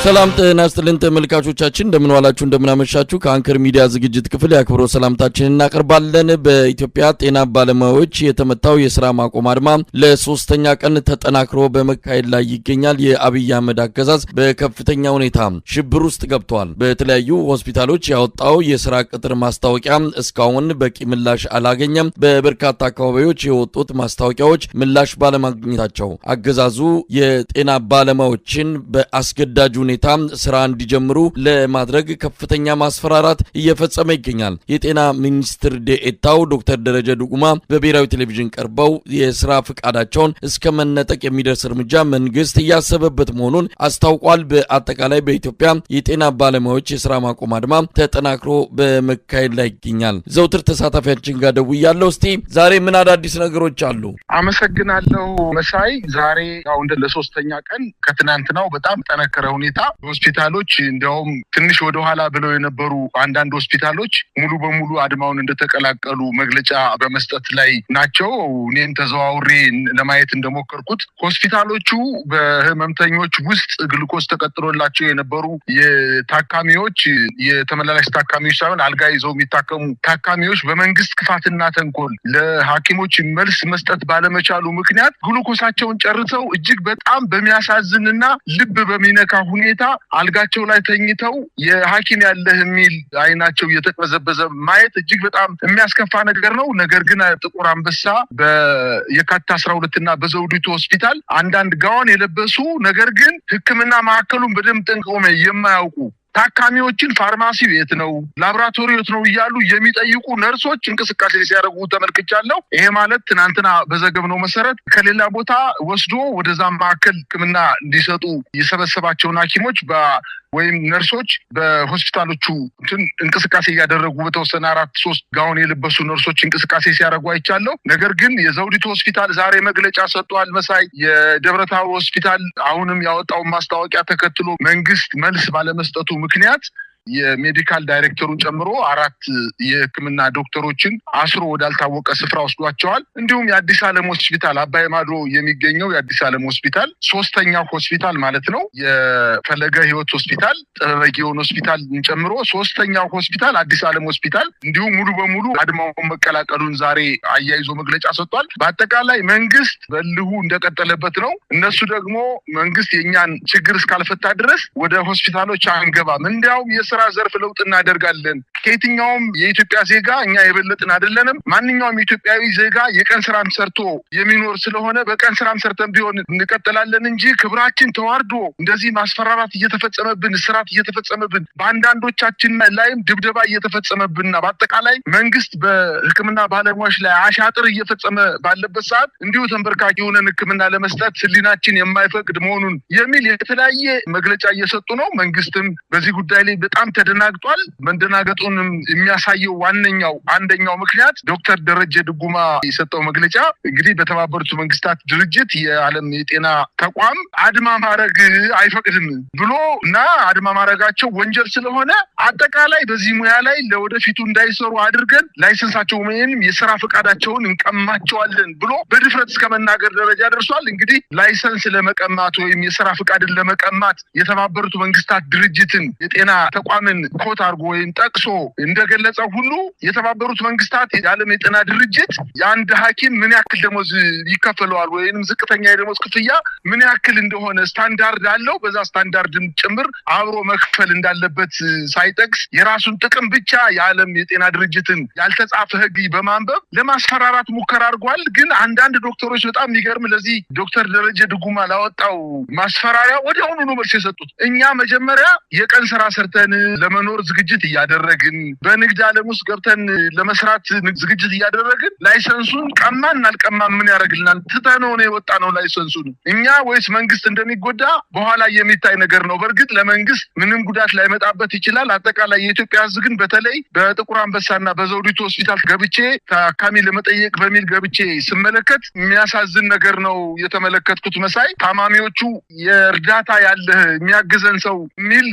ሰላም ጤና ይስጥልን ተመልካቾቻችን እንደምን ዋላችሁ እንደምን አመሻችሁ ከአንከር ሚዲያ ዝግጅት ክፍል ያክብሮ ሰላምታችንን እናቀርባለን። በኢትዮጵያ ጤና ባለሙያዎች የተመታው የሥራ ማቆም አድማ ለሶስተኛ ቀን ተጠናክሮ በመካሄድ ላይ ይገኛል። የአብይ አህመድ አገዛዝ በከፍተኛ ሁኔታ ሽብር ውስጥ ገብቷል። በተለያዩ ሆስፒታሎች ያወጣው የሥራ ቅጥር ማስታወቂያ እስካሁን በቂ ምላሽ አላገኘም። በበርካታ አካባቢዎች የወጡት ማስታወቂያዎች ምላሽ ባለማግኘታቸው አገዛዙ የጤና ባለሙያዎችን በአስገዳጅ ሁኔታ ስራ እንዲጀምሩ ለማድረግ ከፍተኛ ማስፈራራት እየፈጸመ ይገኛል። የጤና ሚኒስትር ዴኤታው ዶክተር ደረጀ ዱጉማ በብሔራዊ ቴሌቪዥን ቀርበው የስራ ፍቃዳቸውን እስከ መነጠቅ የሚደርስ እርምጃ መንግስት እያሰበበት መሆኑን አስታውቋል። በአጠቃላይ በኢትዮጵያ የጤና ባለሙያዎች የስራ ማቆም አድማ ተጠናክሮ በመካሄድ ላይ ይገኛል። ዘውትር ተሳታፊያችን ጋር ደውያለሁ። እስቲ ዛሬ ምን አዳዲስ ነገሮች አሉ? አመሰግናለሁ መሳይ። ዛሬ ያው እንደ ለሶስተኛ ቀን ከትናንትናው በጣም ጠነከረ ሁኔታ ሆስፒታሎች እንደውም ትንሽ ወደ ኋላ ብለው የነበሩ አንዳንድ ሆስፒታሎች ሙሉ በሙሉ አድማውን እንደተቀላቀሉ መግለጫ በመስጠት ላይ ናቸው። እኔም ተዘዋውሬ ለማየት እንደሞከርኩት ሆስፒታሎቹ በህመምተኞች ውስጥ ግሉኮስ ተቀጥሎላቸው የነበሩ የታካሚዎች የተመላላሽ ታካሚዎች ሳይሆን አልጋ ይዘው የሚታከሙ ታካሚዎች በመንግስት ክፋትና ተንኮል ለሐኪሞች መልስ መስጠት ባለመቻሉ ምክንያት ግሉኮሳቸውን ጨርሰው እጅግ በጣም በሚያሳዝንና ልብ በሚነካ ሁኔታ አልጋቸው ላይ ተኝተው የሐኪም ያለህ የሚል አይናቸው እየተቀዘበዘ ማየት እጅግ በጣም የሚያስከፋ ነገር ነው። ነገር ግን ጥቁር አንበሳ በየካቲት 12 እና በዘውዲቱ ሆስፒታል አንዳንድ ጋውን የለበሱ ነገር ግን ሕክምና ማዕከሉን በደንብ ጠንቅቆ የማያውቁ ታካሚዎችን ፋርማሲው የት ነው ላብራቶሪው የት ነው እያሉ የሚጠይቁ ነርሶች እንቅስቃሴ ሲያደርጉ ተመልክቻለሁ። ይሄ ማለት ትናንትና በዘገብነው መሰረት ከሌላ ቦታ ወስዶ ወደዛ ማዕከል ሕክምና እንዲሰጡ የሰበሰባቸውን ሐኪሞች ወይም ነርሶች በሆስፒታሎቹ እንቅስቃሴ እያደረጉ በተወሰነ 4-3 ጋውን የለበሱ ነርሶች እንቅስቃሴ ሲያደርጉ አይቻለሁ። ነገር ግን የዘውዲቱ ሆስፒታል ዛሬ መግለጫ ሰጥቷል። መሳይ የደብረታቦር ሆስፒታል አሁንም ያወጣውን ማስታወቂያ ተከትሎ መንግስት መልስ ባለመስጠቱ ምክንያት የሜዲካል ዳይሬክተሩን ጨምሮ 4 የህክምና ዶክተሮችን አስሮ ወዳልታወቀ ስፍራ ወስዷቸዋል። እንዲሁም የአዲስ ዓለም ሆስፒታል አባይ ማዶ የሚገኘው የአዲስ ዓለም ሆስፒታል ሶስተኛው ሆስፒታል ማለት ነው የፈለገ ህይወት ሆስፒታል ጥበበጊዮን ሆስፒታል ጨምሮ ሶስተኛው ሆስፒታል አዲስ ዓለም ሆስፒታል እንዲሁም ሙሉ በሙሉ አድማውን መቀላቀሉን ዛሬ አያይዞ መግለጫ ሰጥቷል። በአጠቃላይ መንግስት በልሁ እንደቀጠለበት ነው። እነሱ ደግሞ መንግስት የኛን ችግር እስካልፈታ ድረስ ወደ ሆስፒታሎች አንገባም እንዲያውም የስራ ዘርፍ ለውጥ እናደርጋለን ከየትኛውም የኢትዮጵያ ዜጋ እኛ የበለጥን አይደለንም ማንኛውም ኢትዮጵያዊ ዜጋ የቀን ስራን ሰርቶ የሚኖር ስለሆነ በቀን ስራም ሰርተን ቢሆን እንቀጥላለን እንጂ ክብራችን ተዋርዶ እንደዚህ ማስፈራራት እየተፈጸመብን እስራት እየተፈጸመብን በአንዳንዶቻችን ላይም ድብደባ እየተፈጸመብንና በአጠቃላይ መንግስት በህክምና ባለሙያዎች ላይ አሻጥር እየፈጸመ ባለበት ሰዓት እንዲሁ ተንበርካኪ ሆነን ህክምና ለመስጠት ህሊናችን የማይፈቅድ መሆኑን የሚል የተለያየ መግለጫ እየሰጡ ነው። መንግስትም በዚህ ጉዳይ ላይ በጣም ተደናግጧል። መንደናገጡን የሚያሳየው አንደኛው ምክንያት ዶክተር ደረጀ ዱጉማ የሰጠው መግለጫ እንግዲህ በተባበሩት መንግስታት ድርጅት የዓለም የጤና ተቋም አድማ ማድረግ አይፈቅድም ብሎ እና አድማ ማድረጋቸው ወንጀል ስለሆነ አጠቃላይ በዚህ ሙያ ላይ ለወደፊቱ እንዳይሰሩ አድርገን ላይሰንሳቸው ወይም የሥራ ፈቃዳቸውን እንቀማቸዋለን ብሎ በድፍረት እስከ መናገር ደረጃ ደርሷል። እንግዲህ ላይሰንስ ለመቀማት ወይም የሥራ ፈቃድን ለመቀማት የተባበሩት መንግስታት ድርጅትን የጤና ተቋምን ኮት አድርጎ ወይም ጠቅሶ እንደገለጸው ሁሉ የተባበሩት መንግስታት የዓለም የጤና ድርጅት የአንድ ሐኪም ምን ያክል ደሞዝ ይከፈለዋል ወይንም ዝቅተኛ የደሞዝ ክፍያ ምን ያክል እንደሆነ ስታንዳርድ አለው። በዛ ስታንዳርድም ጭምር አብሮ መክፈል እንዳለበት ሳይጠቅስ የራሱን ጥቅም ብቻ የዓለም የጤና ድርጅትን ያልተጻፈ ሕግ በማንበብ ለማስፈራራት ሙከራ አድርጓል። ግን አንዳንድ ዶክተሮች በጣም የሚገርም ለዚህ ዶክተር ደረጀ ዱጉማ ላወጣው ማስፈራሪያ ወዲያውኑ ነው መልስ የሰጡት። እኛ መጀመሪያ የቀን ስራ ሰርተን ለመኖር ዝግጅት እያደረግን በንግድ ዓለም ውስጥ ገብተን ለመስራት ዝግጅት እያደረግን ላይሰንሱን ቀማን አልቀማን ምን ያደርግልናል? ትተነው ነው የወጣነው ላይሰንሱን እኛ ወይስ መንግስት እንደሚጎዳ በኋላ የሚታይ ነገር ነው። በእርግጥ ለመንግስት ምንም ጉዳት ላይመጣበት ይችላል። አጠቃላይ የኢትዮጵያ ህዝብ ግን በተለይ በጥቁር አንበሳና በዘውዲቱ ሆስፒታል ገብቼ ታካሚ ለመጠየቅ በሚል ገብቼ ስመለከት የሚያሳዝን ነገር ነው የተመለከትኩት። መሳይ ታማሚዎቹ የእርዳታ ያለህ የሚያግዘን ሰው የሚል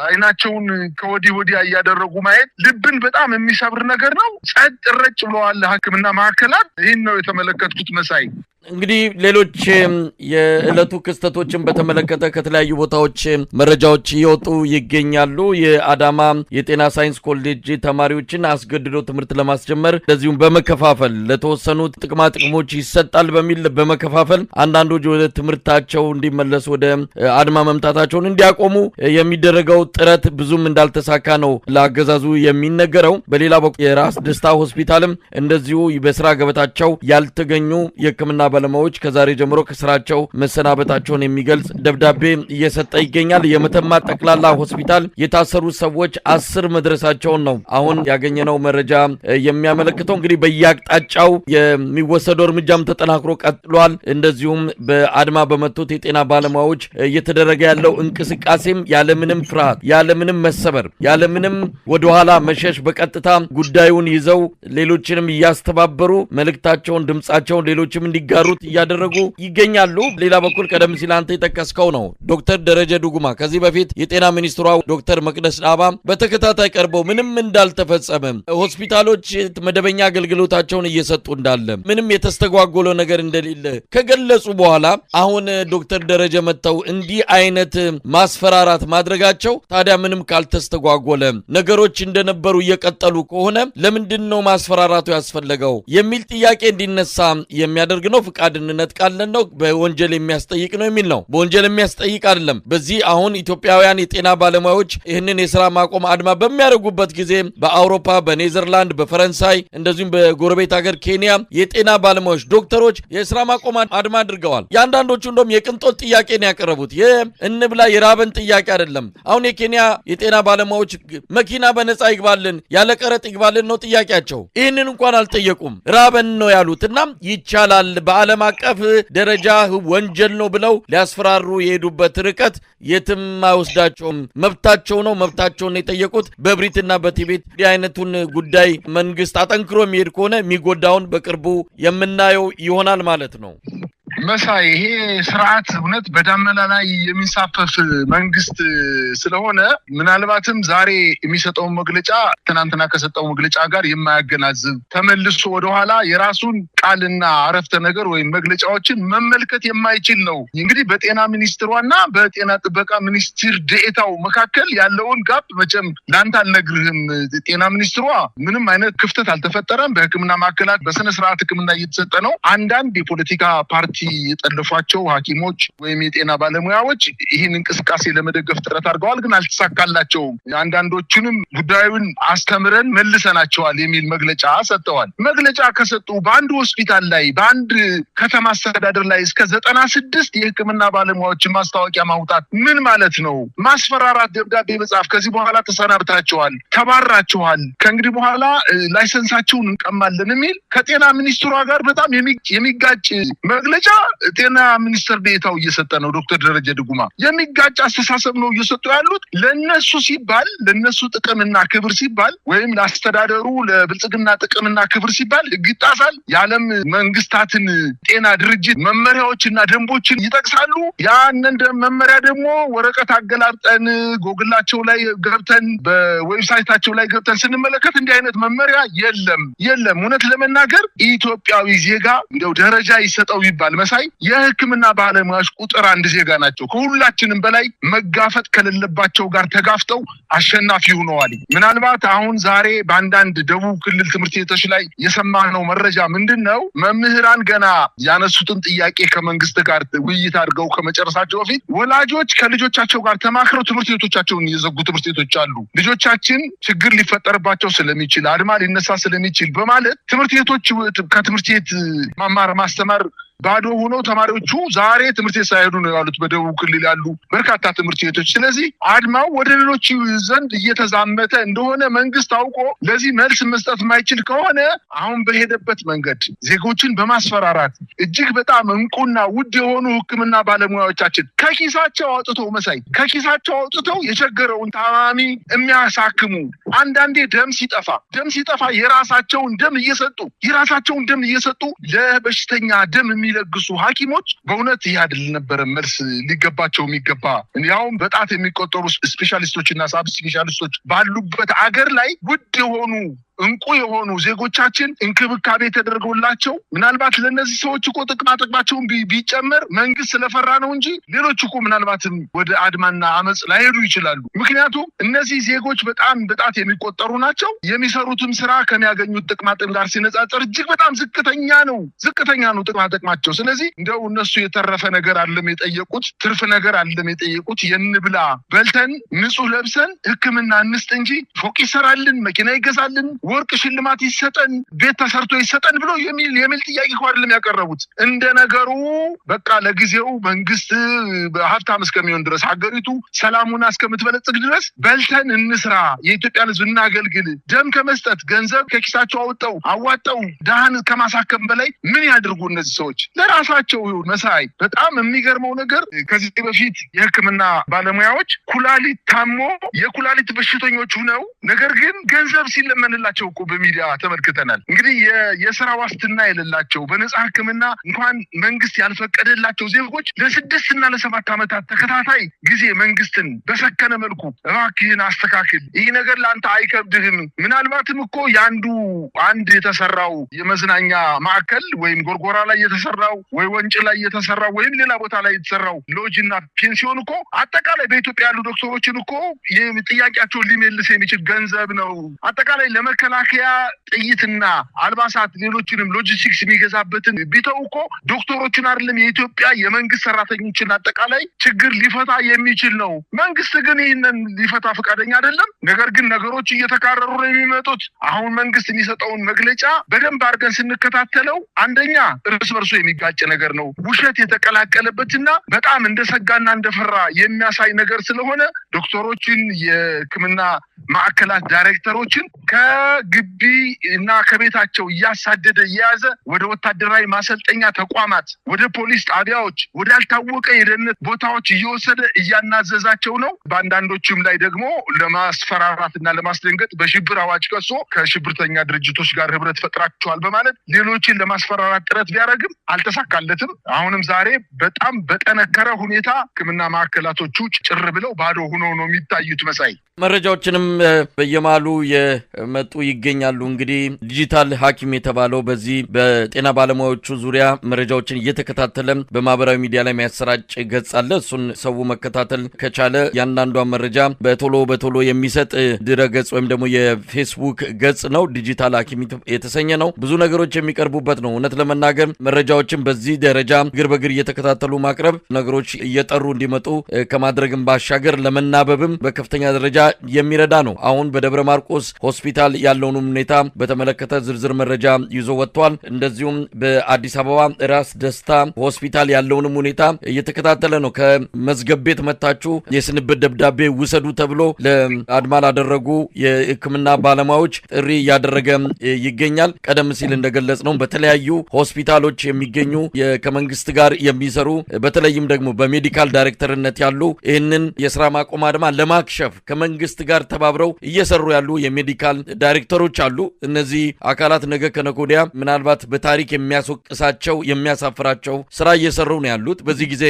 አይናቸውን ከወዲህ ወዲያ እያደረጉ ማየት ልብን በጣም የሚሰብር ነገር ነው። ጸጥ ረጭ ብለዋል ሕክምና ማዕከላት። ይህን ነው የተመለከትኩት መሳይ። እንግዲህ ሌሎች የዕለቱ ክስተቶችን በተመለከተ ከተለያዩ ቦታዎች መረጃዎች እየወጡ ይገኛሉ። የአዳማ የጤና ሳይንስ ኮሌጅ ተማሪዎችን አስገድዶ ትምህርት ለማስጀመር እንደዚሁም በመከፋፈል ለተወሰኑ ጥቅማ ጥቅሞች ይሰጣል በሚል በመከፋፈል አንዳንዶች ወደ ትምህርታቸው እንዲመለሱ ወደ አድማ መምጣታቸውን እንዲያቆሙ የሚደረገው ጥረት ብዙም እንዳልተሳካ ነው ለአገዛዙ የሚነገረው። በሌላ በኩል የራስ ደስታ ሆስፒታልም እንደዚሁ በስራ ገበታቸው ያልተገኙ የሕክምና ባለሙያዎች ከዛሬ ጀምሮ ከስራቸው መሰናበታቸውን የሚገልጽ ደብዳቤ እየሰጠ ይገኛል። የመተማ ጠቅላላ ሆስፒታል የታሰሩ ሰዎች 10 መድረሳቸውን ነው አሁን ያገኘነው መረጃ የሚያመለክተው። እንግዲህ በየአቅጣጫው የሚወሰደው እርምጃም ተጠናክሮ ቀጥሏል። እንደዚሁም በአድማ በመቱት የጤና ባለሙያዎች እየተደረገ ያለው እንቅስቃሴም ያለምንም ፍርሃት፣ ያለምንም መሰበር፣ ያለምንም ወደኋላ መሸሽ በቀጥታ ጉዳዩን ይዘው ሌሎችንም እያስተባበሩ መልእክታቸውን፣ ድምጻቸውን ሌሎችም እንዲጋሩት እያደረጉ ይገኛሉ። ሌላ በኩል ቀደም ሲል አንተ የጠቀስከው ነው ዶክተር ደረጀ ዱጉማ ከዚህ በፊት የጤና ሚኒስትሯ ዶክተር መቅደስ ዳባ በተከታታይ ቀርበው ምንም እንዳልተፈጸመ ሆስፒታሎች መደበኛ አገልግሎታቸውን እየሰጡ እንዳለ ምንም የተስተጓጎለ ነገር እንደሌለ ከገለጹ በኋላ አሁን ዶክተር ደረጀ መተው እንዲህ አይነት ማስፈራራት ማድረጋቸው ታዲያ ምንም ካልተስተጓጎለ ነገሮች እንደነበሩ እየቀጠሉ ከሆነ ለምንድነው ማስፈራራቱ ያስፈልገው የሚል ጥያቄ እንዲነሳ የሚያደርግ ነው። ፍቃድነት ቃልን ነው በወንጀል የሚያስጠይቅ ነው የሚል ነው። በወንጀል የሚያስጠይቅ አይደለም። በዚህ አሁን ኢትዮጵያውያን የጤና ባለሙያዎች ይህንን የሥራ ማቆም አድማ በሚያደርጉበት ጊዜ በአውሮፓ፣ በኔዘርላንድ፣ በፈረንሳይ እንደዚሁም በጎረቤት ሀገር ኬንያ የጤና ባለሙያዎች ዶክተሮች የሥራ ማቆም አድማ አድርገዋል። ያንዳንዶቹ እንደውም የቅንጦት ጥያቄ ነው ያቀረቡት። እንብላ የራበን ጥያቄ አይደለም። አሁን የኬንያ የጤና ባለሙያዎች መኪና በነፃ ይግባልን ያለ ቀረጥ ይግባልን ነው ጥያቄያቸው። ይህንን እንኳን አልጠየቁም። ራበን ነው ያሉትና ይቻላል በዓለም አቀፍ ደረጃ ወንጀል ነው ብለው ሊያስፈራሩ የሄዱበት ርቀት የትም አይወስዳቸውም። መብታቸው ነው። መብታቸውን የጠየቁት በብሪትና በቲቤት እንዲህ አይነቱን ጉዳይ መንግስት አጠንክሮ የሚሄድ ከሆነ የሚጎዳውን በቅርቡ የምናየው ይሆናል ማለት ነው። መሳይ ይሄ ስርዓት እውነት በዳመና ላይ የሚንሳፈፍ መንግስት ስለሆነ ምናልባትም ዛሬ የሚሰጠውን መግለጫ ትናንትና ከሰጠው መግለጫ ጋር የማያገናዝብ ተመልሶ ወደኋላ የራሱን ቃልና አረፍተ ነገር ወይም መግለጫዎችን መመልከት የማይችል ነው። እንግዲህ በጤና ሚኒስትሯና በጤና ጥበቃ ሚኒስትር ዴኤታው መካከል ያለውን ጋፕ መቼም ላንተ አልነግርህም። ጤና ሚኒስትሯ ምንም አይነት ክፍተት አልተፈጠረም። በሕክምና ማዕከላት በስነ ስርዓት ሕክምና እየተሰጠ ነው። አንዳንድ የፖለቲካ ፓርቲ የጠለፏቸው ሐኪሞች ወይም የጤና ባለሙያዎች ይህን እንቅስቃሴ ለመደገፍ ጥረት አድርገዋል፣ ግን አልተሳካላቸውም። አንዳንዶቹንም ጉዳዩን አስተምረን መልሰናቸዋል የሚል መግለጫ ሰጥተዋል። መግለጫ ከሰጡ በአንድ ሆስፒታል ላይ በአንድ ከተማ አስተዳደር ላይ እስከ 96 የህክምና ባለሙያዎችን ማስታወቂያ ማውጣት ምን ማለት ነው? ማስፈራራት፣ ደብዳቤ መጻፍ፣ ከዚህ በኋላ ተሰናብታቸዋል፣ ተባራቸዋል፣ ከእንግዲህ በኋላ ላይሰንሳቸውን እንቀማለን የሚል ከጤና ሚኒስትሯ ጋር በጣም የሚጋጭ መግለጫ ጤና ሚኒስትር ዴኤታው እየሰጠ ነው። ዶክተር ደረጀ ዱጉማ የሚጋጭ አስተሳሰብ ነው እየሰጡ ያሉት። ለነሱ ሲባል ለነሱ ጥቅምና ክብር ሲባል ወይም ለአስተዳደሩ ለብልጽግና ጥቅምና ክብር ሲባል ህግ ይጣሳል። የዓለም መንግስታትን ጤና ድርጅት መመሪያዎችና ደንቦችን ይጠቅሳሉ። ያንን መመሪያ ደግሞ ወረቀት አገላርጠን ጎግላቸው ላይ ገብተን በዌብሳይታቸው ላይ ገብተን ስንመለከት እንዲህ አይነት መመሪያ የለም። እውነት ለመናገር ኢትዮጵያዊ ዜጋ እንደው ደረጃ ይሰጠው ይባል መሳይ የህክምና ባለሙያዎች ቁጥር አንድ ዜጋ ናቸው። ከሁላችንም በላይ መጋፈጥ ከሌለባቸው ጋር ተጋፍጠው አሸናፊ ሆነዋል። ምናልባት አሁን ዛሬ በአንዳንድ ደቡብ ክልል ትምህርት ቤቶች ላይ የሰማነው መረጃ ምንድነው? መምህራን ገና ያነሱትን ጥያቄ ከመንግስት ጋር ውይይት አድርገው ከመጨረሳቸው በፊት ወላጆች ከልጆቻቸው ጋር ተማክረው ትምህርት ቤቶቻቸውን የዘጉ ትምህርት ቤቶች አሉ። ልጆቻችን ችግር ሊፈጠርባቸው ስለሚችል አድማ ሊነሳ ስለሚችል በማለት ትምህርት ቤቶች ከትምህርት ቤት ማማር ማስተማር ባዶ ሆኖ ተማሪዎቹ ዛሬ ትምህርት ቤት ሳይሄዱ ነው ያሉት በደቡብ ክልል ያሉ በርካታ ትምህርት ቤቶች። ስለዚህ አድማው ወደ ሌሎች ዘንድ እየተዛመተ እንደሆነ መንግስት አውቆ ለዚህ መልስ መስጠት የማይችል ከሆነ አሁን በሄደበት መንገድ ዜጎችን በማስፈራራት እጅግ በጣም እንቁና ውድ የሆኑ ሕክምና ባለሙያዎቻችን ከኪሳቸው አውጥተው የቸገረውን ታማሚ የሚያሳክሙ አንዳንዴ ደም ሲጠፋ የራሳቸውን ደም እየሰጡ ለበሽተኛ ደም የሚለግሱ ሐኪሞች በእውነት ይህ አይደል ነበር መልስ ሊገባቸው የሚገባ። ያውም በጣት የሚቆጠሩ ስፔሻሊስቶችና ሳብ ስፔሻሊስቶች ባሉበት አገር ላይ ውድ የሆኑ እንቁ የሆኑ ዜጎቻችን እንክብካቤ ተደርጎላቸው ምናልባት ለነዚህ ሰዎች እኮ ጥቅማቸውን ቢጨመር መንግስት ስለፈራ ነው እንጂ ሌሎች እኮ ምናልባትም ወደ አድማና አመጽ ላይሄዱ ይችላሉ። ምክንያቱም እነዚህ ዜጎች በጣም በጣት የሚቆጠሩ ናቸው። የሚሰሩትም ስራ ከሚያገኙት ጥቅማጥቅም ጋር ሲነጻጸር እጅግ በጣም ዝቅተኛ ነው ጥቅማቸው። ስለዚህ እንደው እነሱ የተረፈ ነገር አለም የጠየቁት፣ ትርፍ ነገር አለም የጠየቁት፣ የንብላ በልተን ንጹህ ለብሰን ሕክምና እንስጥ እንጂ ፎቅ ይሰራልን፣ መኪና ይገዛልን፣ ወርቅ ሽልማት ይሰጠን፣ ቤት ተሰርቶ ይሰጠን ብሎ የሚል ጥያቄ አይደለም ያቀረቡት። እንደ ነገሩ በቃ ለጊዜው መንግስት ሀብታም እስከሚሆን ድረስ ሀገሪቱ ሰላሙና እስከምትበለጽግ ድረስ በልተን እንስራ፣ የኢትዮጵያን ሕዝብ እናገልግል፣ ደም ከመስጠት ገንዘብ ከኪሳቸው አዋጣው ድሃን ከማሳከም በላይ ምን ያድርጉ እነዚህ ሰዎች? ለራሳቸው መሳይ። በጣም የሚገርመው ነገር ከዚህ በፊት የህክምና ባለሙያዎች ኩላሊት ታሞ የኩላሊት በሽተኞች ሆነው ነገር ግን ገንዘብ ሲለመንላቸው እኮ በሚዲያ ተመልክተናል። እንግዲህ የስራ ዋስትና የሌላቸው በነጻ ህክምና እንኳን መንግስት ያልፈቀደላቸው ዜጎች ለ6 እና ለ7 ዓመታት ተከታታይ ጊዜ መንግስትን በሰከነ መልኩ እባክህን አስተካክል፣ ይህ ነገር ለአንተ አይከብድህም፣ ምናልባትም እኮ አንድ የተሰራው የመዝናኛ ማዕከል ወይም ጎርጎራ ላይ የተሰራው ወይ ወንጭ ላይ የተሰራው ወይም ሌላ ቦታ ላይ የተሰራው ሎጅና ፔንሲዮን እኮ አጠቃላይ በኢትዮጵያ ያሉ ዶክተሮችን እኮ ጥያቄያቸውን ሊመልስ የሚችል ገንዘብ ነው። አጠቃላይ ለመከላከያ ጥይትና አልባሳት ሌሎችንም ሎጂስቲክስ የሚገዛበትን ቢተው እኮ ዶክተሮችን አይደለም የኢትዮጵያ የመንግስት ሰራተኞችን አጠቃላይ ችግር ሊፈታ የሚችል ነው። መንግስት ግን ይህንን ሊፈታ ፈቃደኛ አይደለም። ነገር ግን ነገሮች እየተካረሩ ነው የሚመጡት። አሁን መንግስት የሚሰጠውን መግለጫ በደንብ አድርገን ስንከታተለው አንደኛ እርስ በርሱ የሚጋጭ ነገር ነው፣ ውሸት የተቀላቀለበትና በጣም እንደሰጋና እንደፈራ የሚያሳይ ነገር ስለሆነ ዶክተሮችን፣ የህክምና ማዕከላት ዳይሬክተሮችን ከግቢ እና ከቤታቸው እያሳደደ እየያዘ ወደ ወታደራዊ ማሰልጠኛ ተቋማት፣ ወደ ፖሊስ ጣቢያዎች፣ ወደ ያልታወቀ የደህንነት ቦታዎች እየወሰደ እያናዘዛቸው ነው። በአንዳንዶቹም ላይ ደግሞ ለማስፈራራትና ለማስደንገጥ በሽብር አዋጅ ከሶ ከሽብርተኛ ድርጅቶች ጋር ህብረት ፈጥራቸዋል በማለት ሌሎችን ለማስፈራራት ጥረት ቢያደርግም አልተሳካለትም። አሁንም ዛሬ በጣም በጠነከረ ሁኔታ ህክምና ማዕከላቶቹ ጭር ብለው ባዶ ሆነው ነው የሚታዩት። መሳይ መረጃዎችንም በየማሉ የመጡ ይገኛሉ። እንግዲህ ዲጂታል ሐኪም የተባለው በዚህ በጤና ባለሙያዎቹ ዙሪያ መረጃዎችን እየተከታተለ በማህበራዊ ሚዲያ ላይ የሚያሰራጭ ገጽ አለ። እሱን ሰው መከታተል ከቻለ ያንዳንዷን መረጃ በቶሎ የሚሰጥ ድረገጽ ወይም ደግሞ የፌስቡክ ገጽ ነው። ዲጂታል ሐኪም የተሰኘ ነው። ብዙ ነገሮች የሚቀርቡበት ነው። እውነት ለመናገር መረጃዎችን በዚህ ደረጃ ግር በግር እየተከታተሉ ማቅረብ ነገሮች እየጠሩ እንዲመጡ ከማድረግም ባሻገር ለመናበብም በከፍተኛ ደረጃ የሚረዳ ነው። አሁን በደብረ ማርቆስ ሆስፒታል ያለውን ሁኔታ በተመለከተ ዝርዝር መረጃ ይዞ ወጥቷል። እንደዚሁም በአዲስ አበባ ራስ ደስታ ሆስፒታል ያለውን ሁኔታ እየተከታተለ ነው። ከመዝገብ ቤት መታችሁ የስንብት ደብዳቤ ውሰዱ ተብሎ ለአድማ ላደረጉ የሕክምና ባለሙያዎች ጥሪ እያደረገ ይገኛል። ቀደም ሲል እንደገለጽ ነው በተለያዩ ሆስፒታሎች የሚገኙ ከመንግስት ጋር የሚሰሩ በተለይም ደግሞ በሜዲካል ዳይሬክተርነት ያሉ ይህንን የስራ ማቆም አድማ ለማክሸፍ ከመንግስት ጋር ተባብረው እየሰሩ ያሉ የሜዲካል ዳይሬክተሮች አሉ። እነዚህ አካላት ነገ ከነገ ወዲያ ምናልባት በታሪክ የሚያስወቅሳቸው የሚያሳፍራቸው ስራ እየሰሩ ነው ያሉት። በዚህ ጊዜ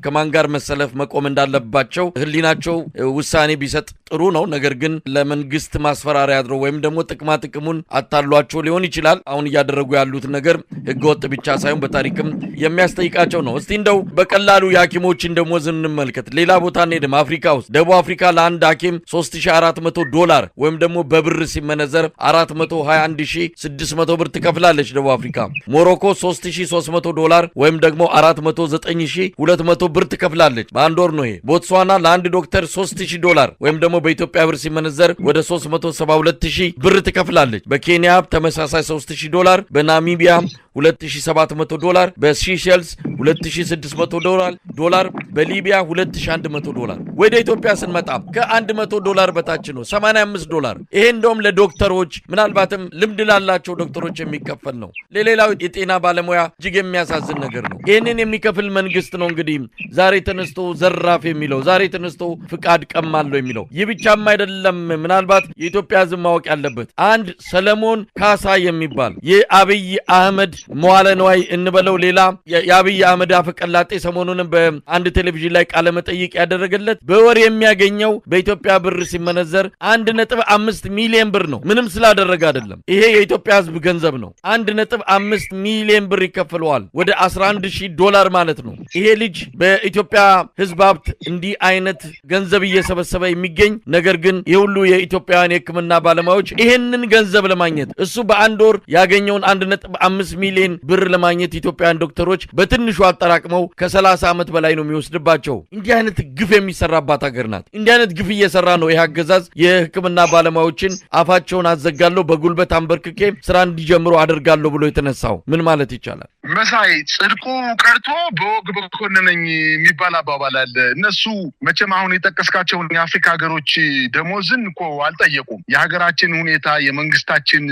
ከማን ጋር መሰለፍ መቆም እንዳለባቸው ህሊናቸው ውሳኔ ቢሰጥ ጥሩ ነው። ነገር ግን ለመንግስት ማስፈራሪያ አድሮ ወይም ደግሞ ጥቅሙን አታሏቸው ሊሆን ይችላል። አሁን እያደረጉ ያሉት ነገር ህገወጥ ብቻ ሳይሆን በታሪክም የሚያስጠይቃቸው ነው። እስቲ እንደው በቀላሉ የሐኪሞችን ደሞዝ እንመልከት። ሌላ ቦታ እንሄድም። አፍሪካ ውስጥ ደቡብ አፍሪካ ለአንድ ሐኪም $3400 ወይም ደግሞ በብር ሲመነዘር 421600 ብር ትከፍላለች ደቡብ አፍሪካ። ሞሮኮ $3300 ወይም ደግሞ 409200 ብር ትከፍላለች። በአንድ ወር ነው ይሄ። ቦትስዋና ለአንድ ዶክተር $3000 ወይም ደግሞ በኢትዮጵያ ብር ሲመነዘር ወደ 372000 ብር ትከፍላለች። በኬንያ ተመሳሳይ $3000፣ በናሚቢያ $2700፣ በሲሸልስ $2600፣ በሊቢያ $2100። ወደ ኢትዮጵያ ስንመጣ ከ$100 በታች ነው፣ $85። ይሄ እንደውም ለዶክተሮች ምናልባትም ልምድ ላላቸው ዶክተሮች የሚከፈል ነው። ለሌላው የጤና ባለሙያ እጅግ የሚያሳዝን ነገር ነው። ይህንን የሚከፍል መንግስት ነው እንግዲህ ዛሬ ተነስቶ ዘራፍ የሚለው፣ ዛሬ ተነስቶ ፍቃድ ቀማለሁ የሚለው። ይህ ብቻም አይደለም። ምናልባት የኢትዮጵያ ሕዝብ ማወቅ ያለበት አንድ ሰለሞን ካሳ የሚባል የአብይ አህመድ መዋለ ንዋይ እንበለው ሌላ የአብይ አህመድ አፈቀላጤ ሰሞኑን በአንድ ቴሌቪዥን ላይ ቃለ መጠይቅ ያደረገለት በወር የሚያገኘው በኢትዮጵያ ብር ሲመነዘር 1.5 ሚሊዮን ብር ነው። ምንም ስላደረገ አይደለም። ይሄ የኢትዮጵያ ህዝብ ገንዘብ ነው። 1.5 ሚሊዮን ብር ይከፍለዋል። ወደ $11,000 ማለት ነው። ይሄ ልጅ በኢትዮጵያ ህዝብ ሀብት እንዲህ አይነት ገንዘብ እየሰበሰበ የሚገኝ ነገር ግን የሁሉ የኢትዮጵያውያን የህክምና ባለሙያዎች ይሄንን ገንዘብ ለማግኘት እሱ በአንድ ወር ያገኘውን 1.5 ሚሊዮን ብር ለማግኘት ኢትዮጵያውያን ዶክተሮች በትንሹ አጠራቅመው ከ30 ዓመት በላይ ነው የሚወስድባቸው። እንዲህ አይነት ግፍ የሚሰራባት ሀገር ናት። እንዲህ አይነት ግፍ እየሰራ ነው ይህ አገዛዝ የህክምና ባለሙያዎችን አፋቸውን አዘጋለሁ፣ በጉልበት አንበርክኬ ስራ እንዲጀምሩ አደርጋለሁ ብሎ የተነሳው ምን ማለት ይቻላል? መሳይ ጽድቁ ቀርቶ በወግ በኮነነኝ የሚባል አባባል አለ። እነሱ መቼም አሁን የጠቀስካቸውን የአፍሪካ ሀገሮች ደሞዝን እኮ አልጠየቁም። የሀገራችን ሁኔታ የመንግስታችን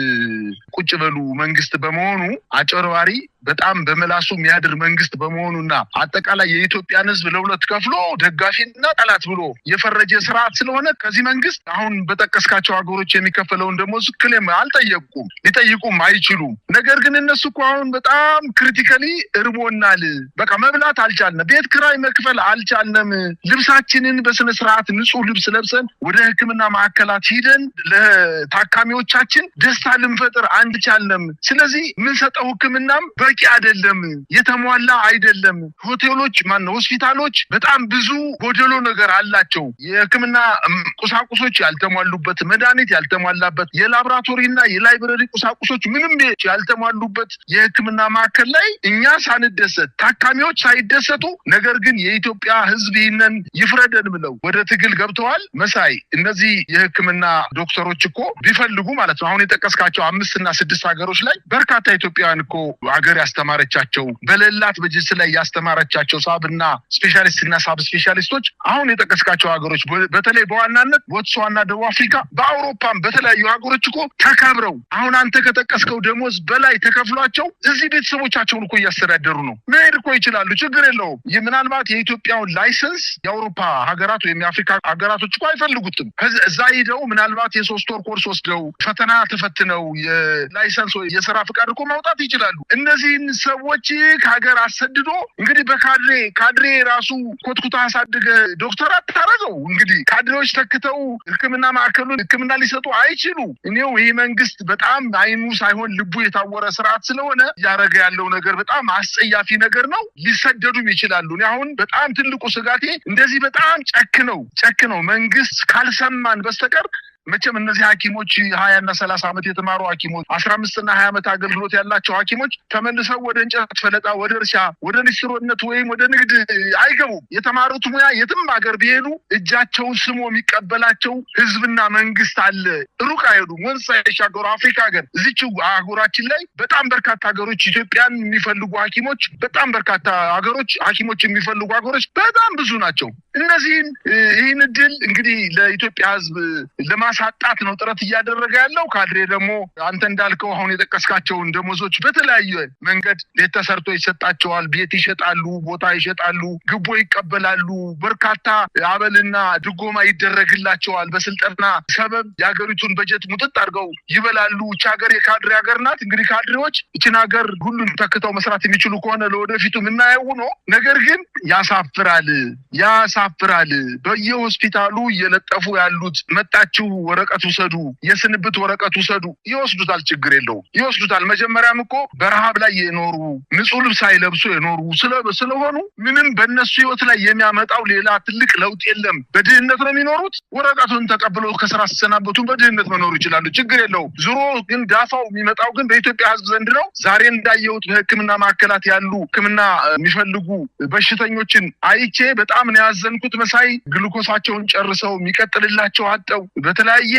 ቁጭ በሉ መንግስት በመሆኑ አጭበርባሪ በጣም በመላሱ የሚያድር መንግስት በመሆኑና አጠቃላይ የኢትዮጵያን ህዝብ ለሁለት ከፍሎ ደጋፊና ጠላት ብሎ የፈረጀ ስርዓት ስለሆነ ከዚህ መንግስት አሁን በጠቀስካቸው ሀገሮች የሚከፈለውን ደሞዝ ክሌም አልጠየቁም፣ ሊጠይቁም አይችሉም። ነገር ግን እነሱ እኮ አሁን በጣም ክሪቲካሊ እርቦናል፣ በቃ መብላት አልቻልንም፣ ቤት ክራይ መክፈል አልቻልንም፣ ልብሳችንን በስነ ስርዓት ንጹህ ልብስ ለብሰን ወደ ህክምና ማዕከላት ሂደን ለታካሚዎቻችን ደስታ ልንፈጥር አንቻልንም። ስለዚህ የምንሰጠው ህክምናም በቂ አይደለም፣ የተሟላ አይደለም። ሆቴሎች ሆስፒታሎች በጣም ብዙ ጎደሎ ነገር አላቸው። የህክምና ቁሳቁሶች ያልተሟሉበት፣ መድኃኒት ያልተሟላበት፣ የላቦራቶሪና የላይብረሪ ቁሳቁሶች ምንም ያልተሟሉበት የህክምና ማዕከል ላይ እኛ ሳንደሰት ታካሚዎች ሳይደሰቱ፣ ነገር ግን የኢትዮጵያ ህዝብ ይህንን ይፍረደን ብለው ወደ ትግል ገብተዋል። መሳይ እነዚህ የህክምና ዶክተሮች እኮ ቢፈልጉ ማለት ነው አሁን የጠቀስካቸው 5 እና 6 ሀገሮች ላይ በርካታ ኢትዮጵያውያን እኮ ሀገር ያስተማረቻቸው በሌላት በጅስ ላይ ያስተማረቻቸው ሳብና ስፔሻሊስትና ሳብ ስፔሻሊስቶች አሁን የጠቀስካቸው ሀገሮች በተለይ በዋናነት ቦትስዋና፣ ደቡብ አፍሪካ፣ በአውሮፓም በተለያዩ ሀገሮች እኮ ተከብረው አሁን አንተ ከጠቀስከው ደሞዝ በላይ ተከፍሏቸው እዚህ ቤተሰቦቻቸውን እኮ እያስተዳደሩ ነው። መሄድ እኮ ይችላሉ፣ ችግር የለውም። ምናልባት የኢትዮጵያውን ላይሰንስ የአውሮፓ ሀገራት ወይም የአፍሪካ ሀገራቶች እኮ አይፈልጉትም። እዛ ሂደው ምናልባት የ3 ወር ኮርስ ወስደው ፈተና ተፈትነው የላይሰንስ ወይ የስራ ፍቃድ እኮ ማውጣት ይችላሉ። እነዚህን ሰዎች ከሀገር አሰድዶ እንግዲህ ካድሬ ራሱ ኮትኩታ አሳድገ ዶክተር አታረገው። እንግዲህ ካድሬዎች ተክተው ህክምና ማዕከሉን ህክምና ሊሰጡ አይችሉ። እኔው ይህ መንግስት በጣም አይኑ ሳይሆን ልቡ የታወረ ስርዓት ስለሆነ እያረገ ያለው ነገር በጣም አስጸያፊ ነገር ነው። ሊሰደዱም ይችላሉ። አሁን በጣም ትልቁ ስጋቴ እንደዚህ በጣም ጨክነው መንግስት ካልሰማን በስተቀር መቼም እነዚህ ሐኪሞች 20 እና 30 ዓመት የተማሩ ሐኪሞች 15 እና 20 ዓመት አገልግሎት ያላቸው ሐኪሞች ተመልሰው ወደ እንጨት ፈለጣ፣ ወደ እርሻ፣ ወደ ሊስትሮነት ወይም ወደ ንግድ አይገቡም። የተማሩት ሙያ የትም ሀገር ቢሄዱ እጃቸውን ስሞ የሚቀበላቸው ህዝብና መንግስት አለ። ሩቅ አይሄዱም። ወንዝ ሳይሻገሩ አፍሪካ ሀገር እዚች አህጉራችን ላይ በጣም በርካታ ሀገሮች ኢትዮጵያን የሚፈልጉ ሐኪሞች በጣም በርካታ ሀገሮች ሐኪሞች የሚፈልጉ ሀገሮች በጣም ብዙ ናቸው። ይህን እድል እንግዲህ ለኢትዮጵያ ህዝብ ለማሳጣት ነው ጥረት እያደረገ ያለው። ካድሬ ደግሞ አንተ እንዳልከው አሁን የጠቀስካቸውን ደሞዞች በተለያየ መንገድ ቤት ተሰርቶ ይሰጣቸዋል፣ ቤት ይሸጣሉ፣ ቦታ ይሸጣሉ፣ ግቦ ይቀበላሉ፣ በርካታ አበልና ድጎማ ይደረግላቸዋል። በስልጠና ሰበብ የሀገሪቱን በጀት ሙጥጥ አድርገው ይበላሉ። እቺ ሀገር የካድሬ ሀገር ናት። እንግዲህ ካድሬዎች እቺን ሀገር ሁሉን ተክተው መስራት የሚችሉ ከሆነ ለወደፊቱ የምናየው ነው። ነገር ግን ያሳፍራል። በየሆስፒታሉ እየለጠፉ ያሉት መጣችሁ ወረቀት ውሰዱ፣ የስንብት ወረቀት ውሰዱ፣ ይወስዱታል። ችግር የለውም፣ ይወስዱታል። መጀመሪያም እኮ በረሃብ ላይ የኖሩ ንጹህ ልብስ ሳይለብሱ የኖሩ ስለሆኑ ምንም በእነሱ ህይወት ላይ የሚያመጣው ሌላ ትልቅ ለውጥ የለም። በድህነት ነው የሚኖሩት። ወረቀቱን ተቀብለው ከስራ ሲሰናበቱ በድህነት መኖር ይችላሉ። ችግር የለውም። ዙሮ ግን ዳፋው የሚመጣው ግን በኢትዮጵያ ህዝብ ዘንድ ነው። ዛሬ እንዳየሁት በህክምና ማዕከላት ያሉ ህክምና የሚፈልጉ በሽተኞችን አይቼ በጣም ነው ያዘንኩት። መሳይ ግሉኮሳቸውን ጨርሰው የሚቀጥልላቸው አጠው በተለያየ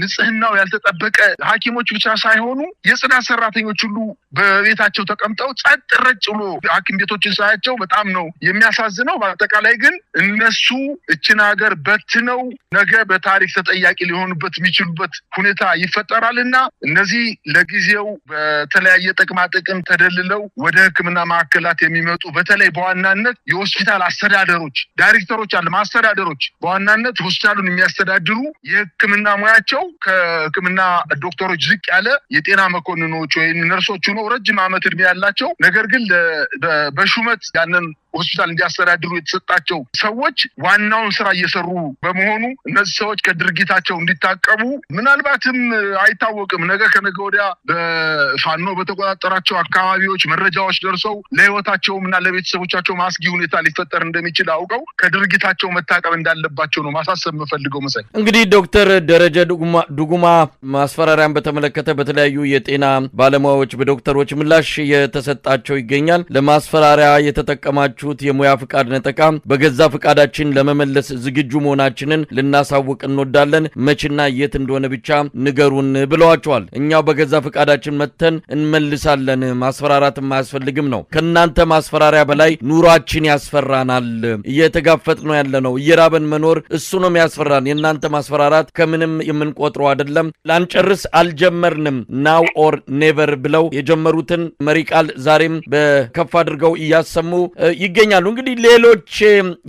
ንጽህናው ያልተጠበቀ ሐኪሞች ብቻ ሳይሆኑ የጽዳት ሰራተኞች ሁሉ በቤታቸው ተቀምጠው ጸጥ ረጭ ብሎ ሐኪም ቤቶችን ሳያቸው በጣም ነው የሚያሳዝነው። በአጠቃላይ ግን እነሱ እችን ሀገር በትነው ነገ በታሪክ ተጠያቂ ሊሆኑበት የሚችሉበት ሁኔታ ይፈጠራልና እነዚህ ለጊዜው በተለያየ ጥቅም ተደልለው ወደ ህክምና ማዕከላት የሚመጡ በተለይ በዋናነት የሆስፒታል አስተዳደሮች ዳይሬክተሮች አለ ማስተዳደሮች በዋናነት ሆስፒታሉን የሚያስተዳድሩ የህክምና የሕክምና ሙያቸው ከሕክምና ዶክተሮች ዝቅ ያለ የጤና መኮንኖች ወይ ነርሶች ነው ረጅም ዓመት እድሜ ያላቸው ነገር ግን በሹመት ያንን ሆስፒታል እንዲያስተዳድሩ የተሰጣቸው ሰዎች ዋናውን ስራ እየሰሩ በመሆኑ እነዚህ ሰዎች ከድርጊታቸው እንዲታቀቡ ምናልባትም አይታወቅም ነገ ከነገ ወዲያ በፋኖ በተቆጣጠራቸው አካባቢዎች መረጃዎች ደርሰው ለህይወታቸውም እና ለቤተሰቦቻቸው ማስጊ ሁኔታ ሊፈጠር እንደሚችል አውቀው ከድርጊታቸው መታቀብ እንዳለባቸው ነው ማሳሰብ መፈልገው መሰለኝ። እንግዲህ ዶክተር ደረጀ ዱጉማ ማስፈራሪያን በተመለከተ በተለያዩ የጤና ባለሙያዎች በዶክተሮች ምላሽ የተሰጣቸው ይገኛል። ለማስፈራሪያ የተጠቀማቸው የሙያ ፍቃድ ነጠቃ በገዛ ፍቃዳችን ለመመለስ ዝግጁ መሆናችንን ልናሳውቅ እንወዳለን። መችና የት እንደሆነ ብቻ ንገሩን ብለዋቸዋል። እኛው በገዛ ፍቃዳችን መተን እንመልሳለን። ማስፈራራት የማያስፈልግም ነው። ከናንተ ማስፈራሪያ በላይ ኑሯችን ያስፈራናል። እየተጋፈጥ ነው ያለነው እየራበን መኖር እሱ ነው የሚያስፈራን። የናንተ ማስፈራራት ከምንም የምንቆጥረው አይደለም። ላንጨርስ አልጀመርንም ናው ኦር ኔቨር ብለው የጀመሩትን መሪ ቃል ዛሬም በከፍ አድርገው እያሰሙ ይገኛሉ። እንግዲህ ሌሎች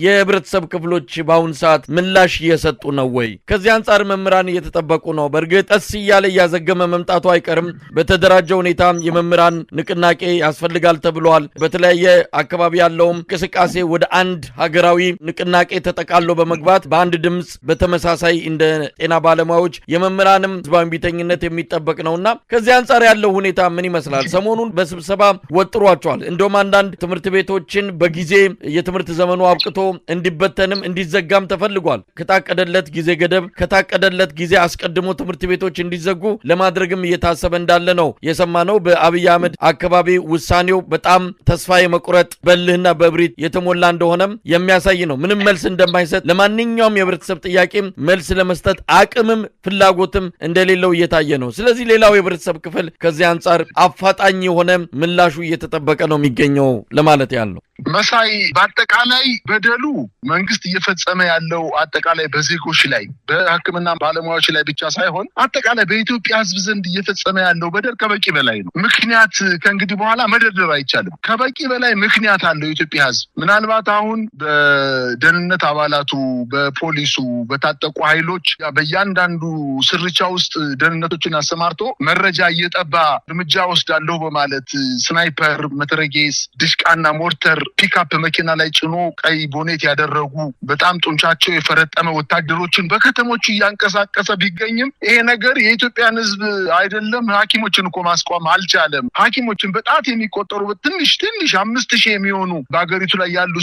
የህብረተሰብ ክፍሎች በአሁን ሰዓት ምላሽ እየሰጡ ነው ወይ? ከዚህ አንጻር መምህራን እየተጠበቁ ነው። በእርግጥ ቀስ እያለ እያዘገመ መምጣቱ አይቀርም። በተደራጀ ሁኔታ የመምህራን ንቅናቄ ያስፈልጋል ተብሏል። በተለያየ አካባቢ ያለውም እንቅስቃሴ ወደ አንድ ሀገራዊ ንቅናቄ ተጠቃሎ በመግባት በአንድ ድምፅ በተመሳሳይ እንደ ጤና ባለሙያዎች የመምህራንም ህዝባዊ ቢተኝነት የሚጠበቅ ነውና ከዚህ አንጻር ያለው ሁኔታ ምን ይመስላል? ሰሞኑን በስብሰባ ወጥሯቸዋል። እንደውም አንዳንድ ትምህርት ቤቶችን በጊዜ የትምህርት ዘመኑ አብቅቶ እንዲበተንም እንዲዘጋም ተፈልጓል። ከታቀደለት ጊዜ ገደብ ከታቀደለት ጊዜ አስቀድሞ ትምህርት ቤቶች እንዲዘጉ ለማድረግም እየታሰበ እንዳለ ነው የሰማነው። በአብይ አህመድ አካባቢ ውሳኔው በጣም ተስፋ የመቁረጥ በልህና በእብሪት የተሞላ እንደሆነም የሚያሳይ ነው። ምንም መልስ እንደማይሰጥ ለማንኛውም የህብረተሰብ ጥያቄ መልስ ለመስጠት አቅምም ፍላጎትም እንደሌለው እየታየ ነው። ስለዚህ ሌላው የህብረተሰብ ክፍል ከዚህ አንጻር አፋጣኝ የሆነ ምላሹ እየተጠበቀ ነው የሚገኘው ለማለት ያለው መሳይ በአጠቃላይ በደሉ መንግስት እየፈጸመ ያለው አጠቃላይ በዜጎች ላይ በሕክምና ባለሙያዎች ላይ ብቻ ሳይሆን አጠቃላይ በኢትዮጵያ ህዝብ ዘንድ እየፈጸመ ያለው በደል ከበቂ በላይ ነው። ምክንያት ከእንግዲህ በኋላ መደርደር አይቻልም። ከበቂ በላይ ምክንያት አለው የኢትዮጵያ ህዝብ። ምናልባት አሁን በደህንነት አባላቱ በፖሊሱ በታጠቁ ኃይሎች በእያንዳንዱ ስርቻ ውስጥ ደህንነቶችን አሰማርቶ መረጃ እየጠባ እርምጃ ወስዳለሁ በማለት ስናይፐር፣ መትረጌስ፣ ድሽቃና ሞርተር ፒካፕ መኪና ላይ ጭኖ ቀይ ቦኔት ያደረጉ በጣም ጡንቻቸው የፈረጠመ ወታደሮችን በከተሞች እያንቀሳቀሰ ቢገኝም ይሄ ነገር የኢትዮጵያን ህዝብ አይደለም ሐኪሞችን እኮ ማስቆም አልቻለም። ሐኪሞችን በጣት የሚቆጠሩ ትንሽ 5000 የሚሆኑ በአገሪቱ ላይ ያሉ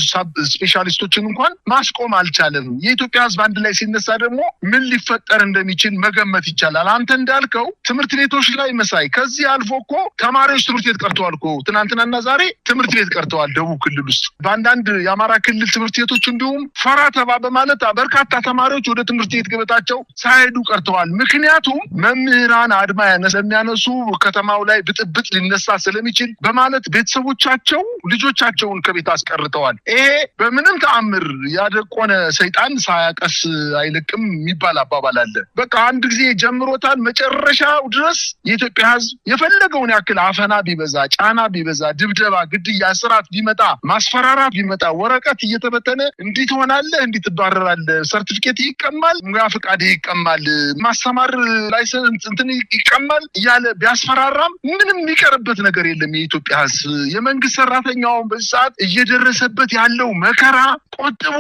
ስፔሻሊስቶችን እንኳን ማስቆም አልቻለም። የኢትዮጵያ ህዝብ አንድ ላይ ሲነሳ ደግሞ ምን ሊፈጠር እንደሚችል መገመት ይቻላል። አንተ እንዳልከው ትምህርት ቤቶች ላይ መሳይ ከዚህ አልፎ እኮ ተማሪዎች ትምህርት ቤት ቀርተዋል እኮ ትናንትናና ዛሬ ትምህርት ቤት ቀርተዋል። ደቡብ ክልል ውስጥ በአንዳንድ የአማራ ክልል ትምህርት ቤቶች እንዲሁም ፈራ ተባ በማለት በርካታ ተማሪዎች ወደ ትምህርት ቤት ገበታቸው ሳይሄዱ ቀርተዋል። ምክንያቱም መምህራን አድማ ስለሚያነሱ ከተማው ላይ ብጥብጥ ሊነሳ ስለሚችል በማለት ቤተሰቦቻቸው ልጆቻቸውን ከቤት አስቀርተዋል። ይሄ በምንም ተአምር ያደቆነ ሰይጣን ሳያቀስ አይለቅም የሚባል አባባል አለ። በቃ አንድ ጊዜ ጀምሮታል መጨረሻው ድረስ የኢትዮጵያ ህዝብ የፈለገውን ያክል አፈና ቢበዛ ጫና ቢበዛ ድብደባ ግድያ ስራት ቢመጣ ማስፈራራት ቢመጣ ወረቀት እየተበተነ እንዲህ ትሆናለህ እንዲህ ትባረራለህ ሰርቲፊኬት ይቀማል ሙያ ፍቃድ ይቀማል ማስተማር ላይሰንስ እንትን ይቀማል እያለ ቢያስፈራራም ምንም የሚቀርበት ነገር የለም። የኢትዮጵያ ህዝብ የመንግስት ሰራተኛውን በሰዓት እየደረሰበት ያለው መከራ ቆጥቦ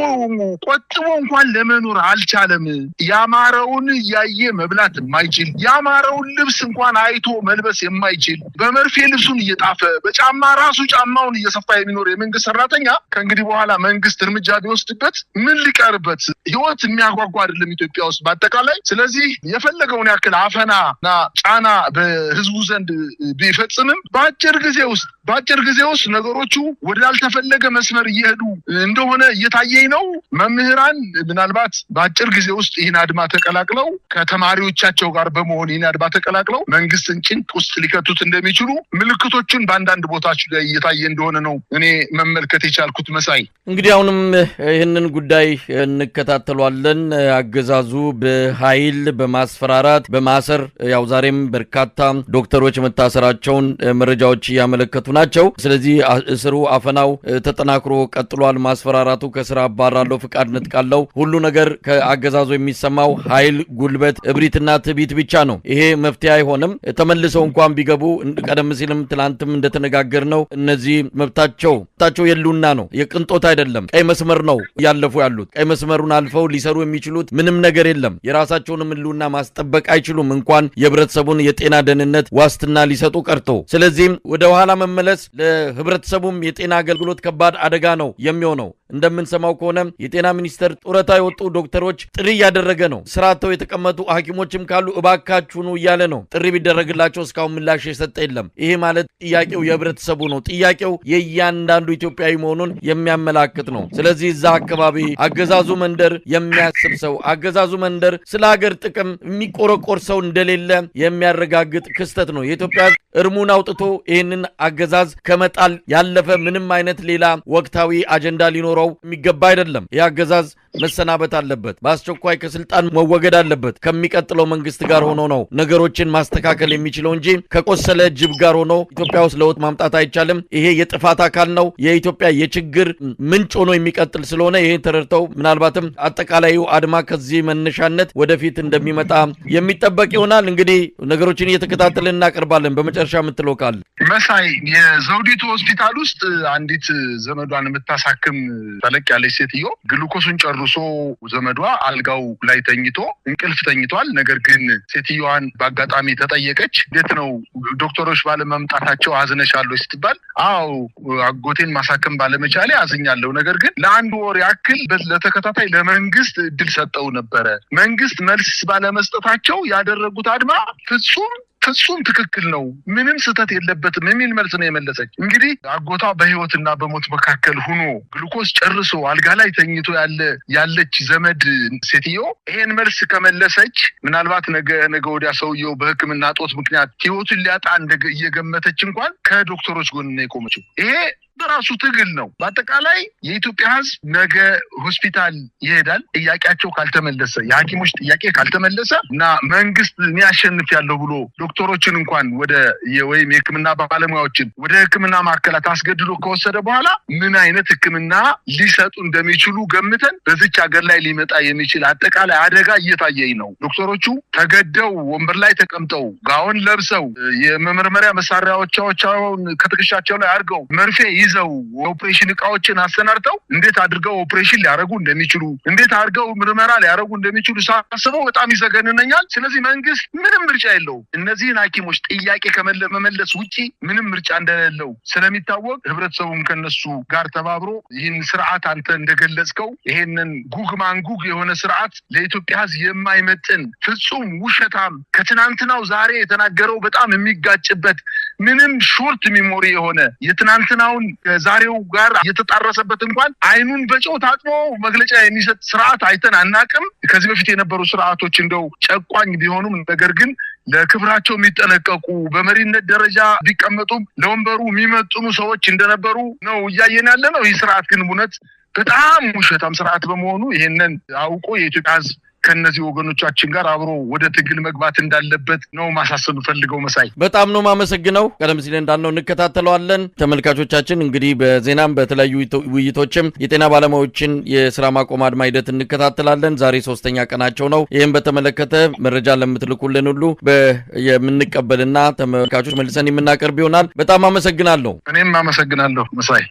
እንኳን ለመኖር አልቻለም። ያማረውን ያየ መብላት የማይችል ያማረውን ልብስ እንኳን አይቶ መልበስ የማይችል በመርፌ ልብሱን እየጣፈ በጫማ ራሱ ጫማውን እየሰፋ የሚኖር የመንግስት ሰራተኛ ከእንግዲህ በኋላ መንግስት እርምጃ ቢወስድበት ምን ሊቀርበት ህይወት የሚያጓጓ አይደለም ኢትዮጵያ ውስጥ በአጠቃላይ። ስለዚህ የፈለገውን ያክል አፈናና ጫና በህዝቡ ዘንድ ቢፈጽምም በአጭር ጊዜ ውስጥ ነገሮቹ ወዳልተፈለገ መስመር እየሄዱ እንደሆነ እየታየኝ ነው። መምህራን ምናልባት በአጭር ጊዜ ውስጥ ይህን አድማ ተቀላቅለው ከተማሪዎቻቸው ጋር በመሆን ይህን አድማ ተቀላቅለው መንግስትን ጭንቅ ውስጥ ሊከቱት እንደሚችሉ ምልክቶችን በአንዳንድ ቦታዎች ላይ እየታየ እንደሆነ ነው እኔ መመልከት የቻልኩት መሳይ። እንግዲህ አሁንም ይህንን ጉዳይ እንከታተሏለን። አገዛዙ በኃይል በማስፈራራት በማሰር ያው ዛሬም በርካታ ዶክተሮች መታሰራቸውን መረጃዎች ያመለከቱ ናቸው። ስለዚህ እስሩ አፈናው ተጠናክሮ ቀጥሏል። ማስፈራራቱ ከስራ አባራለሁ ፍቃድ ነጥቃለሁ ሁሉ ነገር ከአገዛዙ የሚሰማው ኃይል ጉልበት እብሪትና ትዕቢት ብቻ ነው። ይሄ መፍትሄ አይሆንም። ተመልሰው እንኳን ቢገቡ ቀደም ሲልም ትላንትም እንደተነጋገርነው እነዚህ መብታቸው የሉና ነው፣ የቅንጦት አይደለም። ቀይ መስመር ነው ያለፉ ያሉት። ቀይ መስመሩን አልፈው ሊሰሩ የሚችሉት ምንም ነገር የለም። የራሳቸውን ህልውና ማስጠበቅ አይችሉም፣ እንኳን የህብረተሰቡን የጤና ደህንነት ዋስትና ሊሰጡ ቀርቶ። ስለዚህም ወደ ኋላ መመለስ ለህብረተሰቡም የጤና አገልግሎት ከባድ አደጋ ነው የሚሆነው። እንደምንሰማው ከሆነ የጤና ሚኒስቴር ጡረታ የወጡ ዶክተሮች ጥሪ እያደረገ ነው። ስራተው የተቀመጡ ሐኪሞችም ካሉ እባካችሁ ነው እያለ ነው። ጥሪ ቢደረግላቸው እስካሁን ምላሽ የሰጠ የለም። ይሄ ማለት ጥያቄው የህብረተሰቡ ነው። ጥያቄው የእያንዳንዱ ኢትዮጵያዊ መሆኑን የሚያመላክት ነው። ስለዚህ እዛ አካባቢ አገዛዙ መንደር የሚያስብ ሰው፣ አገዛዙ መንደር ስለ ሀገር ጥቅም የሚቆረቆር ሰው እንደሌለ የሚያረጋግጥ ክስተት ነው። የኢትዮጵያ እርሙን አውጥቶ ይህንን አገዛዝ ከመጣል ያለፈ ምንም አይነት ሌላ ወቅታዊ አጀንዳ ሊኖረው የሚገባ አይደለም። ይህ አገዛዝ መሰናበት አለበት። በአስቸኳይ ከስልጣን መወገድ አለበት። ከሚቀጥለው መንግስት ጋር ሆኖ ነው ነገሮችን ማስተካከል የሚችለው እንጂ ከቆሰለ ጅብ ጋር ሆኖ ኢትዮጵያ ውስጥ ለውጥ ማምጣት አይቻልም። ይሄ የጥፋት አካል ነው። የኢትዮጵያ የችግር ምንጭ ሆኖ የሚቀጥል ስለሆነ ይሄን ተረድተው ምናልባትም አጠቃላዩ አድማ ከዚህ መነሻነት ወደፊት እንደሚመጣ የሚጠበቅ ይሆናል። እንግዲህ ነገሮችን እየተከታተልን እናቀርባለን። በመጨረሻ የምትለው ካለ መሳይ፣ የዘውዲቱ ሆስፒታል ውስጥ አንዲት ዘመዷን የምታሳክም ተለቅ ያለች ሴትዮ ግሉኮሱን ጨርሶ ዘመዷ አልጋው ላይ ተኝቶ እንቅልፍ ተኝቷል። ነገር ግን ሴትዮዋን በአጋጣሚ ተጠየቀች። እንዴት ነው ዶክተሮች ባለመምጣታቸው አዝነሻለሁ ስትባል፣ አዎ አጎቴን ማሳከም ባለመቻሌ አዝኛለሁ፣ ነገር ግን ለአንድ ወር ያክል ለተከታታይ ለመንግስት እድል ሰጠው ነበረ። መንግስት መልስ ባለመስጠታቸው ያደረጉት አድማ ፍጹም ትክክል ነው፣ ምንም ስህተት የለበትም የሚል መልስ ነው የመለሰች። እንግዲህ አጎቷ በህይወትና በሞት መካከል ሆኖ ግሉኮስ ጨርሶ አልጋ ላይ ተኝቶ ያለች ዘመድ ሴትዮ ይሄን መልስ ከመለሰች ምናልባት ነገ ወዲያ ሰውየው በሕክምና ጦት ምክንያት ህይወቱን ሊያጣ እየገመተች እንኳን ከዶክተሮች ጎን ነው የቆመችው። ይሄ በራሱ ትግል ነው። በአጠቃላይ የኢትዮጵያ ህዝብ ነገ ሆስፒታል ይሄዳል። ጥያቄያቸው ካልተመለሰ፣ የሐኪሞች ጥያቄ ካልተመለሰ እና መንግስት ያሸንፍ ያለው ብሎ ዶክተሮችን እንኳን ወይም የህክምና ባለሙያዎችን ወደ ህክምና ማዕከላት አስገድዶ ከወሰደ በኋላ ምን አይነት ህክምና ሊሰጡ እንደሚችሉ ገምተን በዚች ሀገር ላይ ሊመጣ የሚችል አጠቃላይ አደጋ እየታየኝ ነው። ዶክተሮቹ ተገደው ወንበር ላይ ተቀምጠው ጋውን ለብሰው የመመርመሪያ መሳሪያዎቻቸውን ከትከሻቸው ላይ አድርገው መርፌ ይዘው ኦፕሬሽን እቃዎችን አሰናርተው እንዴት አድርገው ኦፕሬሽን ሊያደርጉ እንደሚችሉ፣ እንዴት አድርገው ምርመራ ሊያደርጉ እንደሚችሉ ሳስበው በጣም ይዘገንነኛል። ስለዚህ መንግስት ምንም ምርጫ የለውም። እነዚህን ሐኪሞች ጥያቄ ከመመለስ ውጪ ምንም ምርጫ እንደሌለው ስለሚታወቅ ህብረተሰቡም ከነሱ ጋር ተባብሮ ይህን ስርዓት አንተ እንደገለጽከው ይሄንን ጉግ ማንጉግ የሆነ ስርዓት ለኢትዮጵያ ህዝብ የማይመጥን ፍጹም ውሸታም ከትናንትናው ዛሬ የተናገረው በጣም የሚጋጭበት ምንም ሾርት ሚሞሪ የሆነ የትናንትናውን ዛሬው ጋር የተጣረሰበት እንኳን አይኑን በጨው ታጥቦ መግለጫ የሚሰጥ ስርዓት አይተን አናቅም። ከዚህ በፊት የነበሩ ስርዓቶች እንደው ጨቋኝ ቢሆኑም ነገር ግን ለክብራቸው የሚጠነቀቁ በመሪነት ደረጃ ቢቀመጡም ለወንበሩ የሚመጥኑ ሰዎች እንደነበሩ ነው እያየን ያለ ነው። ይህ ስርዓት ግን እውነት በጣም ውሸታም ስርዓት በመሆኑ ይሄንን አውቆ የኢትዮጵያ ህዝብ ከነዚህ ወገኖቻችን ጋር አብሮ ወደ ትግል መግባት እንዳለበት ነው ማሳሰብ ፈልገው። መሳይ በጣም ነው ማመሰግነው። ቀደም ሲል እንዳልነው እንከታተለዋለን። ተመልካቾቻችን እንግዲህ በዜናም በተለያዩ ውይይቶችም የጤና ባለሙያዎችን የስራ ማቆም አድማ ሂደት እንከታተላለን። ዛሬ 3ኛ ቀናቸው ነው። ይህም በተመለከተ መረጃ ለምትልኩልን ሁሉ የምንቀበልና ተመልካቾች መልሰን የምናቀርብ ይሆናል። በጣም አመሰግናለሁ። እኔም አመሰግናለሁ መሳይ።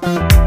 ነው።